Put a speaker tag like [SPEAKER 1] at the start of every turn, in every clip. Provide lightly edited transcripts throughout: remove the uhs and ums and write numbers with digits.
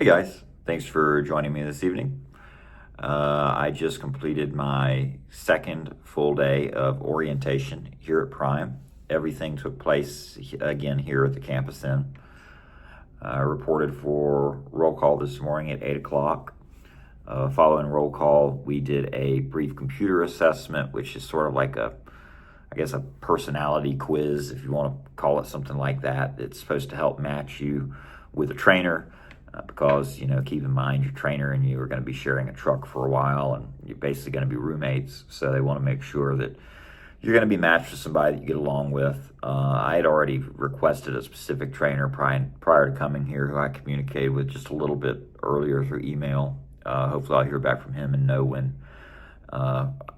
[SPEAKER 1] Hey guys, thanks for joining me this evening. I just completed my second full day of orientation here at Prime. Everything took place again here at the campus inn. I reported for roll call this morning at 8 o'clock. Following roll call, we did a brief computer assessment, which is sort of like a personality quiz, if you want to call it something like that. It's supposed to help match you with a trainer. Because, keep in mind your trainer and you are going to be sharing a truck for a while and you're basically going to be roommates. So they want to make sure that you're going to be matched with somebody that you get along with. I had already requested a specific trainer prior to coming here who I communicated with just a little bit earlier through email. Hopefully I'll hear back from him and know when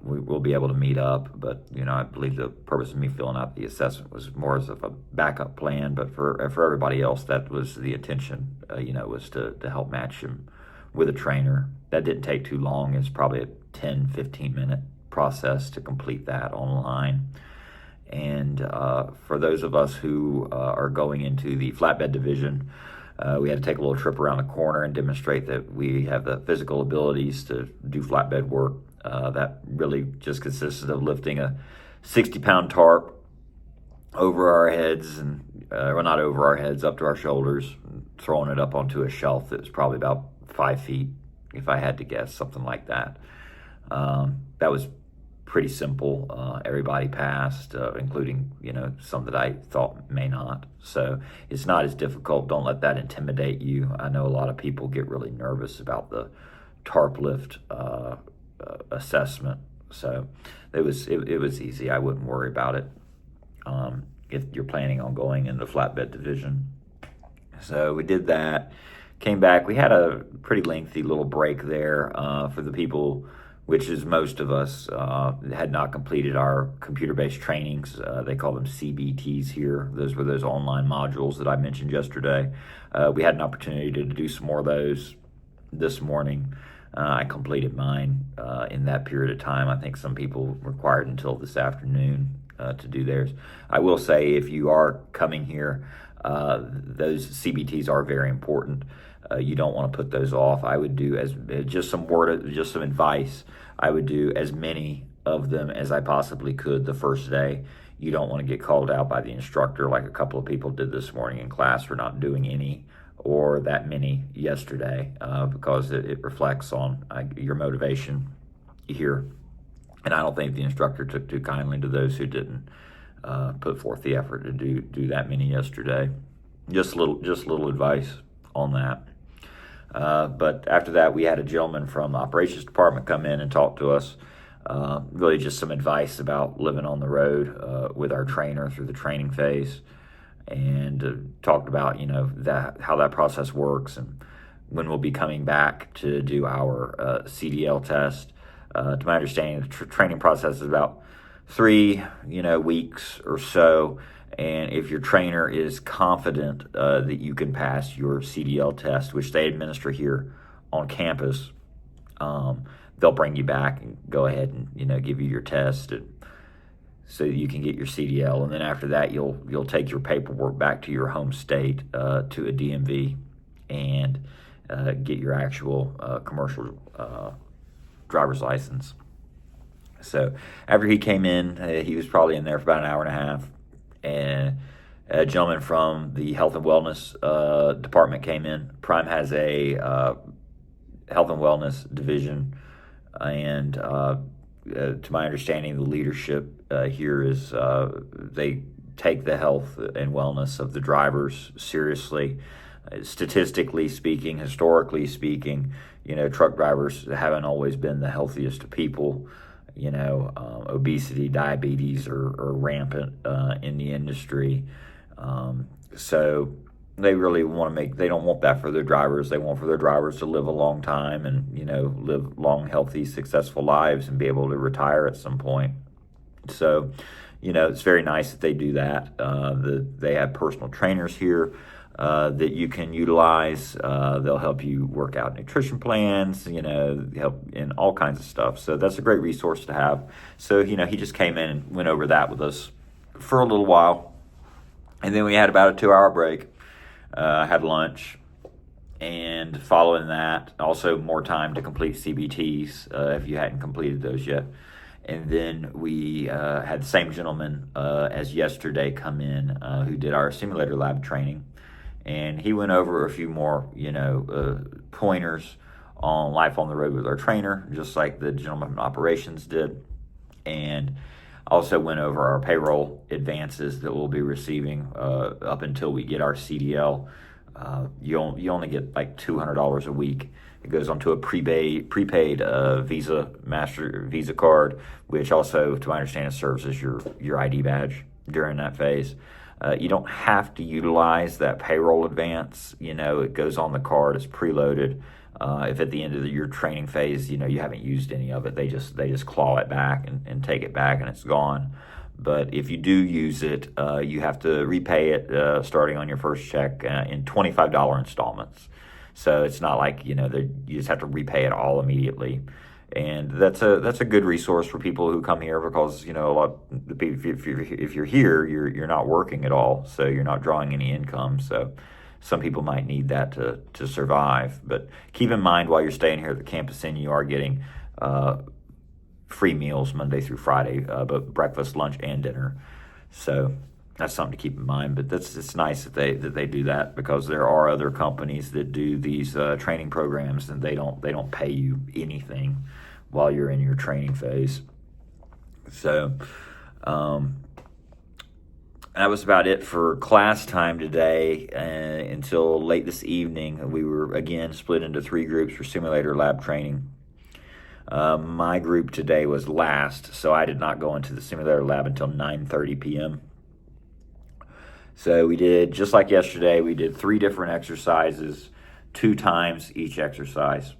[SPEAKER 1] we will be able to meet up. But, I believe the purpose of me filling out the assessment was more as of a backup plan. But for everybody else, that was the intention, was to help match him with a trainer. That didn't take too long. It's probably a 10, 15-minute process to complete that online. And for those of us who are going into the flatbed division, we had to take a little trip around the corner and demonstrate that we have the physical abilities to do flatbed work. That really just consisted of lifting a 60-pound tarp over our heads, not over our heads, up to our shoulders, and throwing it up onto a shelf that was probably about 5 feet, if I had to guess, something like that. That was pretty simple. Everybody passed, including, some that I thought may not. So it's not as difficult. Don't let that intimidate you. I know a lot of people get really nervous about the tarp lift assessment. So it was easy. I wouldn't worry about it if you're planning on going in the flatbed division. So we did that, came back. We had a pretty lengthy little break there for the people, which is most of us, had not completed our computer-based trainings. They call them CBTs here. Those were those online modules that I mentioned yesterday. We had an opportunity to do some more of those this morning. I completed mine in that period of time. I think some people required until this afternoon to do theirs. I will say, if you are coming here, those CBTs are very important. You don't want to put those off. I would do just some advice. I would do as many of them as I possibly could the first day. You don't want to get called out by the instructor like a couple of people did this morning in class for not doing any or that many yesterday, because it reflects on your motivation here. And I don't think the instructor took too kindly to those who didn't put forth the effort to do that many yesterday. Just a little advice on that. But after that, we had a gentleman from the operations department come in and talk to us. Really just some advice about living on the road with our trainer through the training phase, and talked about how that process works and when we'll be coming back to do our CDL test. To my understanding, the training process is about 3 weeks or so. And if your trainer is confident that you can pass your CDL test, which they administer here on campus, they'll bring you back and go ahead and give you your test, so you can get your CDL. And then after that, you'll take your paperwork back to your home state to a DMV and get your actual commercial driver's license. So after he came in, he was probably in there for about an hour and a half. And a gentleman from the health and wellness department came in. Prime has a health and wellness division, and to my understanding, the leadership here is they take the health and wellness of the drivers seriously. Statistically speaking, historically speaking, truck drivers haven't always been the healthiest of people. Obesity, diabetes are rampant in the industry. So they really they don't want that for their drivers. They want for their drivers to live a long time and, live long, healthy, successful lives and be able to retire at some point. So, it's very nice that they do that. They have personal trainers here that you can utilize. They'll help you work out nutrition plans, help in all kinds of stuff. So that's a great resource to have. So, he just came in and went over that with us for a little while. And then we had about a 2-hour break. Had lunch, And following that, also more time to complete CBTs if you hadn't completed those yet. And then we had the same gentleman as yesterday come in who did our simulator lab training. And he went over a few more, pointers on life on the road with our trainer, just like the gentleman from operations did. And also went over our payroll advances that we'll be receiving up until we get our CDL. You only get like $200 a week. It goes onto a prepaid Visa card, which also, to my understanding, serves as your ID badge during that phase. You don't have to utilize that payroll advance. It goes on the card. It's preloaded. If at the end of your training phase, you haven't used any of it, they just claw it back and take it back, and it's gone. But if you do use it, you have to repay it starting on your first check in $25 installments. So it's not like you just have to repay it all immediately. And that's a good resource for people who come here, because a lot of people, if you're here, you're not working at all, so you're not drawing any income. So some people might need that to survive. But keep in mind, while you're staying here at the Campus Inn, you are getting free meals Monday through Friday, but breakfast, lunch, and dinner. So that's something to keep in mind. But it's nice that they do that, because there are other companies that do these training programs, and they don't pay you anything while you're in your training phase. So that was about it for class time today until late this evening. We were again split into 3 groups for simulator lab training. My group today was last, so I did not go into the simulator lab until 9:30 p.m. So we did, just like yesterday, we did 3 different exercises, 2 times each exercise.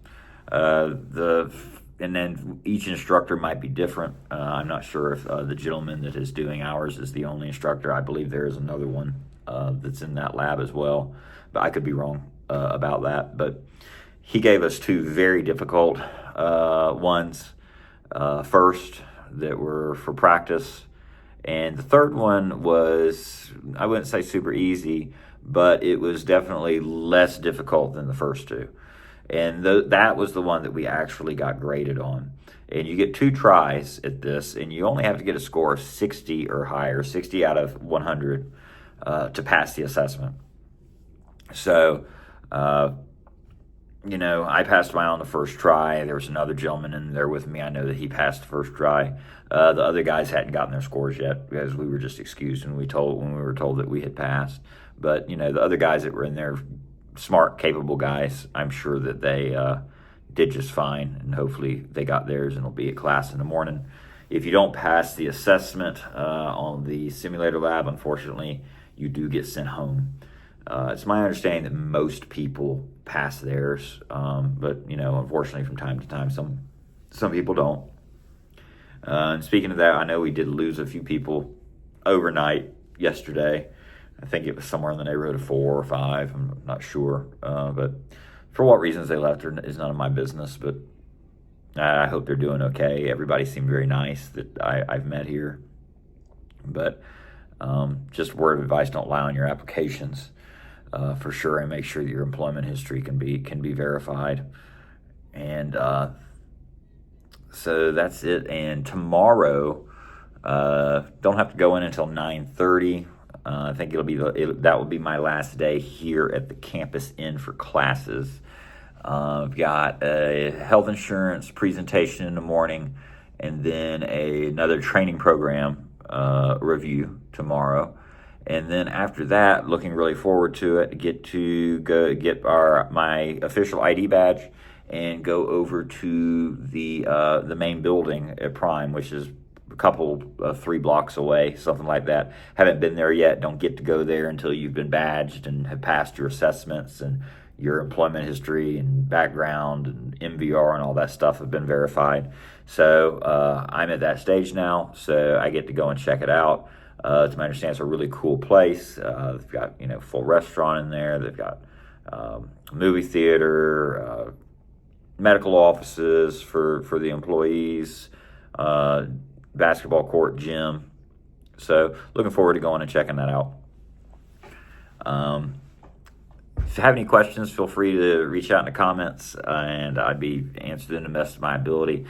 [SPEAKER 1] And then each instructor might be different. I'm not sure if the gentleman that is doing ours is the only instructor. I believe there is another one that's in that lab as well, but I could be wrong about that. But he gave us 2 very difficult ones first that were for practice. And the third one was, I wouldn't say super easy, but it was definitely less difficult than the first 2. And that was the one that we actually got graded on. And you get 2 tries at this, and you only have to get a score of 60 or higher, 60 out of 100, to pass the assessment. So, I passed mine on the first try. There was another gentleman in there with me. I know that he passed the first try. The other guys hadn't gotten their scores yet, because we were just excused when we were told that we had passed. But, the other guys that were in there, smart, capable guys, I'm sure that they did just fine, and hopefully they got theirs, and it'll be a class in the morning. If you don't pass the assessment on the simulator lab, unfortunately, you do get sent home. It's my understanding that most people pass theirs, but unfortunately, from time to time, some people don't. And speaking of that, I know we did lose a few people overnight yesterday. I think it was somewhere in the neighborhood of 4 or 5. I'm not sure. But for what reasons they left is none of my business. But I hope they're doing okay. Everybody seemed very nice that I've met here. But just a word of advice, don't lie on your applications for sure. And make sure that your employment history can be verified. And so that's it. And tomorrow, don't have to go in until 9:30. I think that will be my last day here at the Campus Inn for classes. I've got a health insurance presentation in the morning, and then another training program review tomorrow. And then after that, looking really forward to it, get my official ID badge and go over to the main building at Prime, which is a couple 3 blocks away, something like that. Haven't been there yet. Don't get to go there until you've been badged and have passed your assessments, and your employment history and background and MVR and all that stuff have been verified. So I'm at that stage now, so I get to go and check it out. To my understanding, it's a really cool place. They've got full restaurant in there. They've got movie theater, medical offices for the employees, basketball court, gym. So looking forward to going and checking that out. If you have any questions, feel free to reach out in the comments, and I'd be answered in the best of my ability.